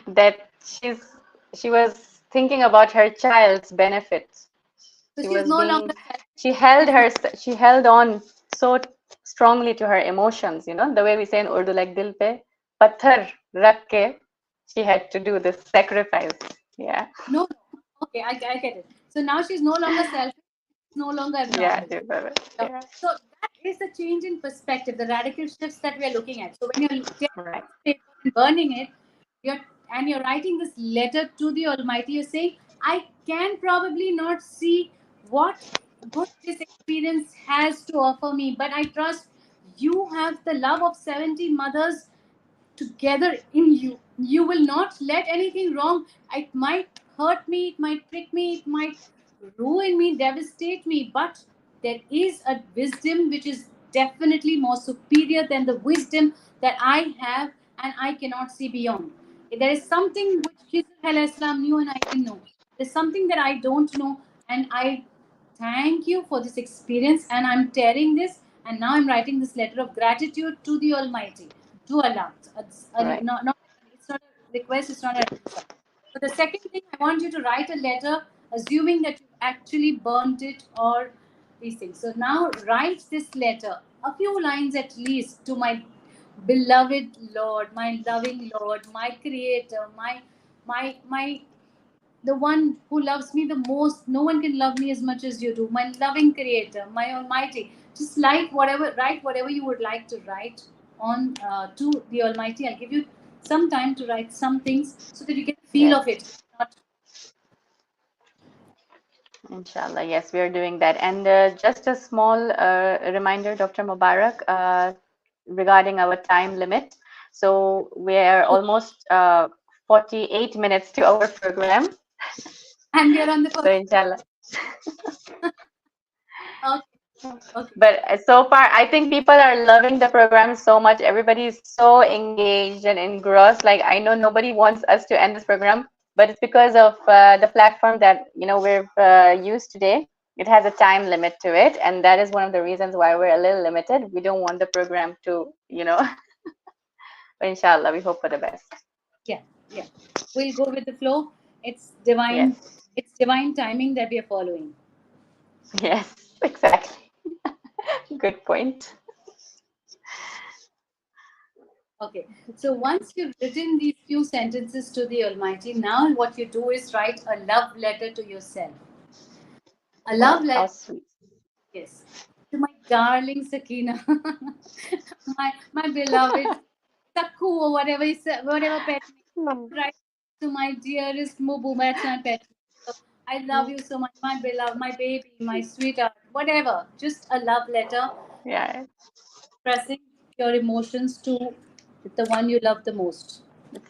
That she was thinking about her child's benefit. So She she's was no being, longer selfish. she held She's no, her, she held on so strongly to her emotions, the way we say in Urdu, like dil pe patthar rakh ke, she had to do this sacrifice. Yeah. no. Okay, I get it. So now she's no longer selfish. No longer Yeah, abnormal. Yeah. yeah. So that is the change in perspective, the radical shifts that we are looking at. So when you're taking Right. this paper and burning it, you're and you're writing this letter to the Almighty, you're saying, I can probably not see what good this experience has to offer me, but I trust you have the love of 70 mothers together in you. You will not let anything wrong. It might hurt me, it might prick me, it might ruin me, devastate me, but there is a wisdom which is definitely more superior than the wisdom that I have and I cannot see beyond. There is something which Khizr knew and I didn't know. There's something that I don't know, and I thank you for this experience. And I'm tearing this, and now I'm writing this letter of gratitude to the Almighty, to Allah. Right. It's not a request, it's not a. So the second thing, I want you to write a letter, assuming that you actually burnt it or these things. So now write this letter, a few lines at least, to my beloved Lord, my loving Lord, my Creator, my the one who loves me the most. No one can love me as much as you do. My loving Creator, my Almighty. Just write whatever you would like to write on to the Almighty. I'll give you some time to write some things so that you get a feel Yes. of it. Not Inshallah, yes, we are doing that. And just a small reminder, Dr. Mubarak, regarding our time limit. So we're almost 48 minutes to our program. and we are on the So first. inshallah. Okay, okay. But so far, I think people are loving the program so much. Everybody is so engaged and engrossed. Like, I know nobody wants us to end this program, but it's because of the platform that we've used today. It has a time limit to it, and that is one of the reasons why we're a little limited. We don't want the program to, but inshallah, we hope for the best. Yeah, yeah. We'll go with the flow. It's Yes, divine. It's divine timing that we are following. yes, exactly. Good point. Okay, so once you've written these few sentences to the Almighty, now what you do is write a love letter to yourself. A love Oh, how letter, sweet. yes, to my darling Sakina, my beloved Sakku or whatever whatever pet name. Right to my dearest Mubu, that's my pet. So I love you so much, my beloved, my baby, my sweetheart, whatever. Just a love letter Yeah. expressing your emotions to the one you love the most.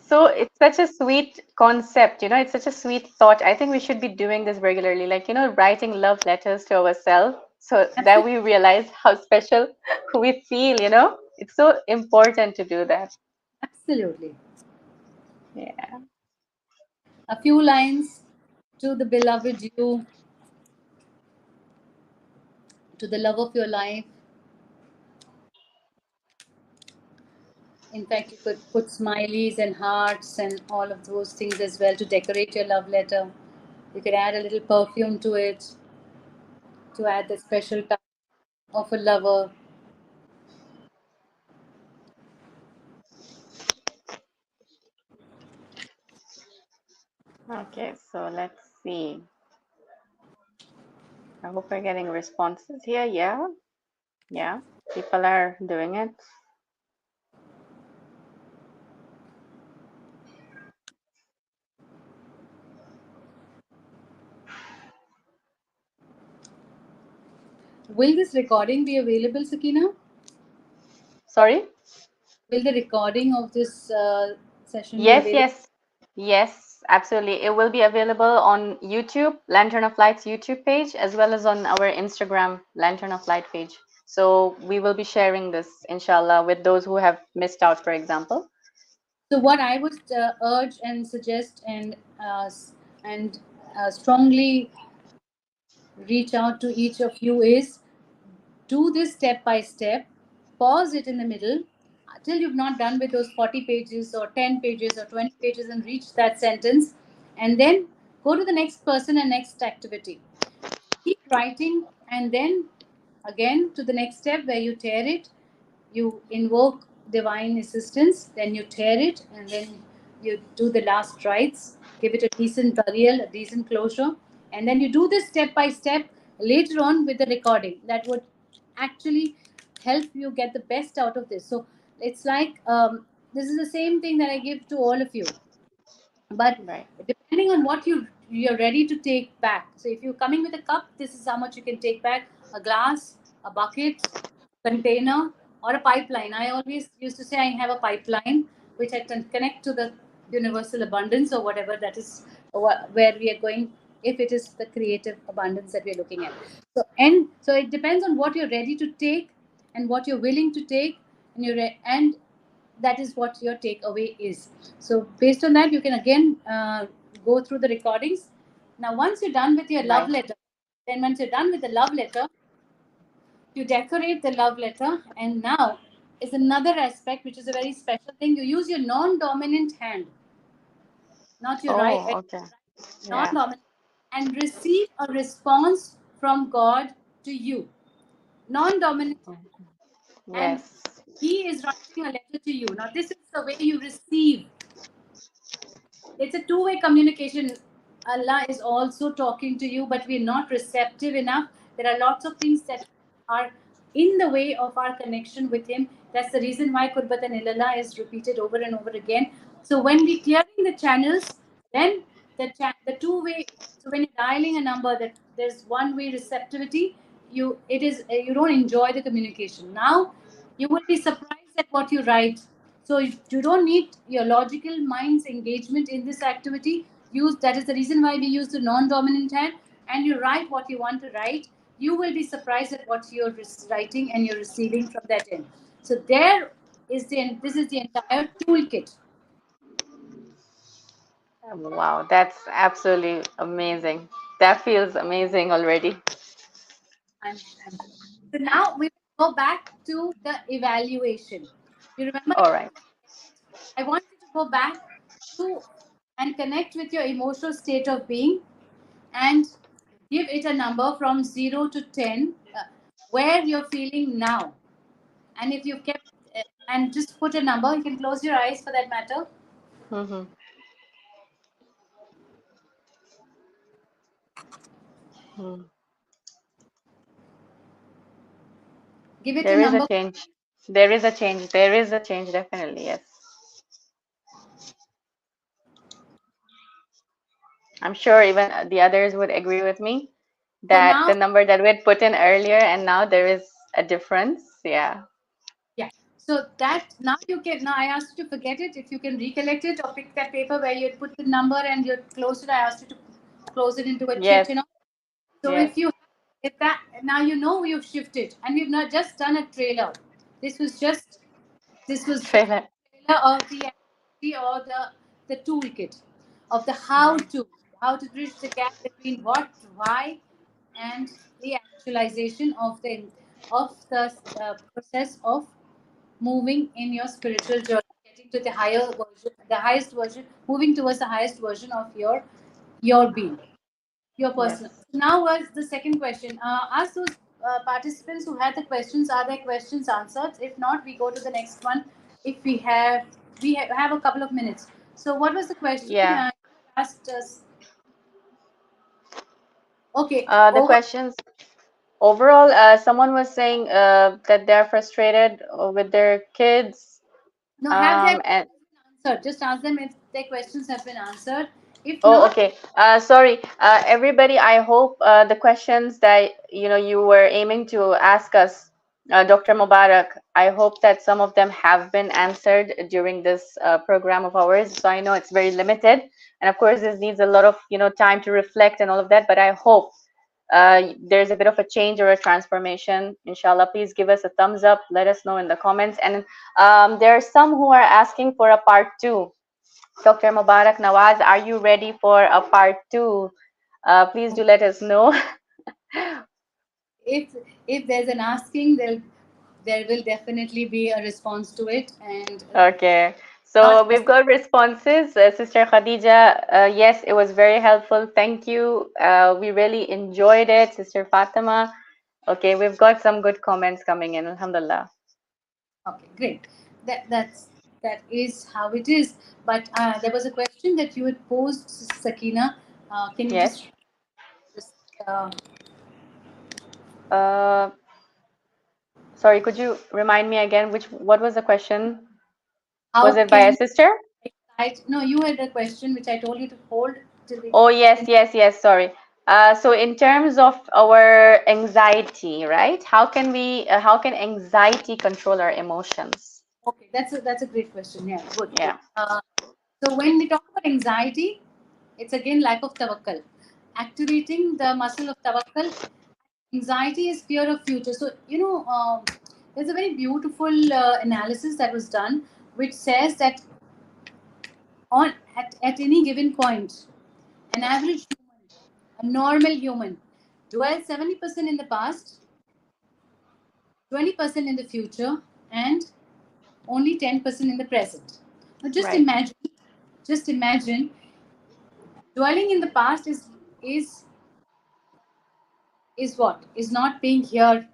So it's such a sweet concept, it's such a sweet thought. I think we should be doing this regularly, like, writing love letters to ourselves so that Absolutely. we realize how special we feel. It's so important to do that. Absolutely. Yeah. A few lines to the beloved you, to the love of your life. In fact, you could put smileys and hearts and all of those things as well to decorate your love letter. You could add a little perfume to it to add the special touch of a lover. Okay, so let's see. I hope we're getting responses here. Yeah. Yeah. People are doing it. Will this recording be available, Sakina? Sorry? Will the recording of this session be Yes, available? yes. Yes. absolutely. It will be available on YouTube, Lantern of Light's YouTube page, as well as on our Instagram, Lantern of Light page. So we will be sharing this, inshallah, with those who have missed out, for example. So what I would urge and suggest and strongly reach out to each of you is do this step by step, pause it in the middle till you've not done with those 40 pages or 10 pages or 20 pages and reach that sentence, and then go to the next person and next activity. Keep writing, and then again to the next step where you tear it, you invoke divine assistance, then you tear it, and then you do the last rites, give it a decent burial, a decent closure, and then you do this step by step later on with the recording. That would actually help you get the best out of this. So it's like this is the same thing that I give to all of you, but Right. depending on what you're ready to take back. So if you're coming with a cup, this is how much you can take back: a glass, a bucket, container, or a pipeline. I always used to say I have a pipeline which I can connect to the universal abundance or whatever that is, where we are going, if it is the creative abundance that we're looking at. So it depends on what you're ready to take and what you're willing to take, and that is what your takeaway is. So based on that, you can again go through the recordings. Now once you're done with your love Right. letter, then once you're done with the love letter, you decorate the love letter, and now is another aspect which is a very special thing. You use your non-dominant hand, not your Oh, right, okay. Yeah. non-dominant, and receive a response from God to you, non-dominant, and Yes. he is writing a letter to you. Now this is the way you receive. It's a two-way communication. Allah is also talking to you, but we're not receptive enough. There are lots of things that are in the way of our connection with Him. That's the reason why Qurbatan Ilallah is repeated over and over again. So when we clearing the channels, then the two-way. So when you're dialing a number, that there's one-way receptivity. You don't enjoy the communication. Now you will be surprised at what you write. So you don't need your logical mind's engagement in this activity. Use That is the reason why we use the non-dominant hand, and you write what you want to write. You will be surprised at what you're writing and you're receiving from that end. So this is the entire toolkit. Wow, that's absolutely amazing. That feels amazing already. I'm, I'm, so now we will go back to the evaluation. You remember, All right. I want you to go back to and connect with your emotional state of being and give it a number from 0 to 10, where you're feeling now. And if you've kept, and just put a number, you can close your eyes for that matter. Mm-hmm. Hmm. Give it a There is a number. change. There is a change. There is a change, definitely. Yes. I'm sure even the others would agree with me So that now, the number that we had put in earlier and now there is a difference. Yeah. yeah. So that now you can, now I asked you to forget it. If you can recollect it or pick that paper where you had put the number and you closed it, I asked you to close it into a chit, Yes. you know. So Yes. if that, now you know you've shifted, and we've not just done a trailer. This was just this was just Trailer. a trailer of the activity or the toolkit of the Right. how to bridge the gap between what, why, and the actualization of the process of moving in your spiritual journey, getting to the higher version, the highest version, moving towards the highest version of your being, your Yes. personal. So now was the second question. Ask those participants who had the questions, are their questions answered? If not, we go to the next one. If we have a couple of minutes. So what was the question? Yeah. Asked us. Okay, The over. questions overall, someone was saying that they're frustrated with their kids. No, have their And questions been answered? Just ask them if their questions have been answered. If oh, not, okay. Sorry, everybody. I hope the questions that you were aiming to ask us Dr. Mubarak, I hope that some of them have been answered during this program of ours. So I know it's very limited, and of course, this needs a lot of time to reflect and all of that. But I hope there's a bit of a change or a transformation. Inshallah, please give us a thumbs up. Let us know in the comments. And there are some who are asking for a part two. Dr. Mubarak, Nawaz, are you ready for a part two? Please do let us know. If if there's an asking, there will definitely be a response to it, and Okay. not So we've got responses. Sister Khadija, yes, it was very helpful. Thank you. We really enjoyed it. Sister Fatima. Okay, we've got some good comments coming in. Alhamdulillah. okay, great. That is how it is. But there was a question that you had posed, Sakina. Can you Yes. just uh, Uh, Sorry, could you remind me again what was the question? Was how it by a can sister? no, you had a question which I told you to hold till we Oh, yes, finish. yes, yes, sorry. So in terms of our anxiety, right? How can anxiety control our emotions? Okay, that's a great question. Yeah, good, good. Yeah, So when we talk about anxiety, it's again lack of tawakkul. Activating the muscle of tawakkul. Anxiety is fear of future. So there's a very beautiful analysis that was done, which says that at any given point, an average human, a normal human, dwells 70% in the past, 20% in the future, and only 10% in the present. Now right. just imagine dwelling in the past is what is not being here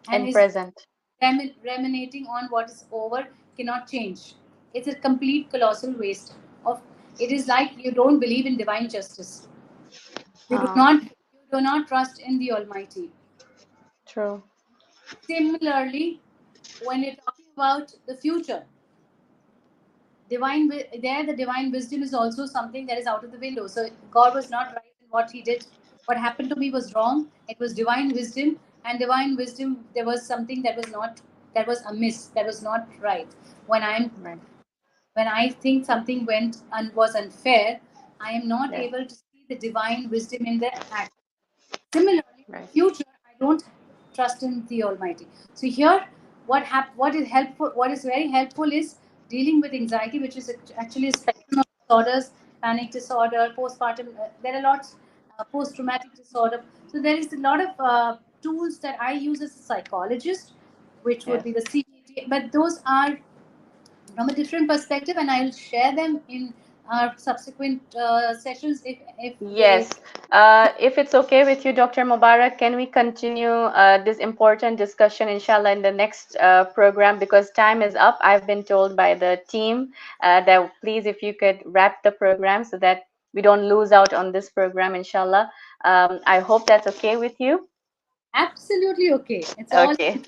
and And is present. ruminating on what is over, cannot change. It's a complete colossal waste of. It is like you don't believe in divine justice. Uh, You do not trust in the Almighty. True. Similarly, when you're talking about the future, there the divine wisdom is also something that is out of the window. So God was not right in what He did. What happened to me was wrong. It was divine wisdom, and divine wisdom, there was something that was amiss, that was not right. Right. When I think something went and was unfair, I am not Yes. able to see the divine wisdom in the act. Similarly, in Right. the future, I don't trust in the Almighty. So here, what is helpful, what is very helpful is dealing with anxiety, which is actually a spectrum of disorders, panic disorder, postpartum. There are lots, post-traumatic disorder. So there is a lot of tools that I use as a psychologist, which would Yes. be the CBT, but those are from a different perspective, and I'll share them in our subsequent sessions if they. Yes. If it's okay with you, Dr. Mubarak, can we continue this important discussion, inshallah, in the next program? Because time is up. I've been told by the team that please, if you could wrap the program so that we don't lose out on this program, inshallah. I hope that's okay with you. Absolutely okay. Okay.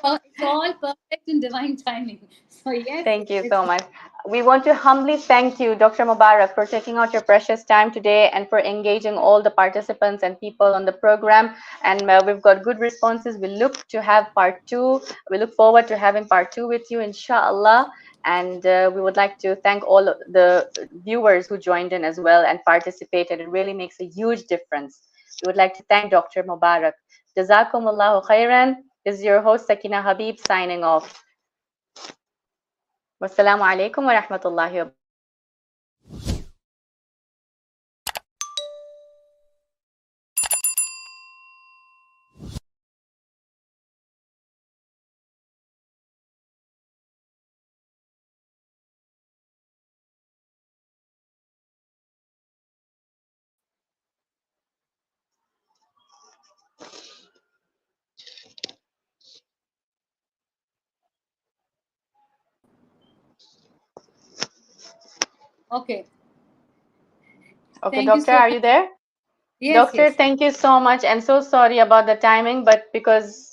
It's all perfect in divine timing. So yes, Thank you it's so much. We want to humbly thank you, Dr. Mubarak, for taking out your precious time today and for engaging all the participants and people on the program. And we've got good responses. We look to have part two. We look forward to having part two with you, inshallah. And we would like to thank all of the viewers who joined in as well and participated. It really makes a huge difference. We would like to thank Dr. Mubarak. Jazakumullahu khairan. This is your host, Sakina Habib, signing off. Wassalamu alaikum wa rahmatullahi wa barakatuh. okay. Okay, Thank you doctor, so are much. you there? Yes, Doctor, yes. thank you so much. And so sorry about the timing, but because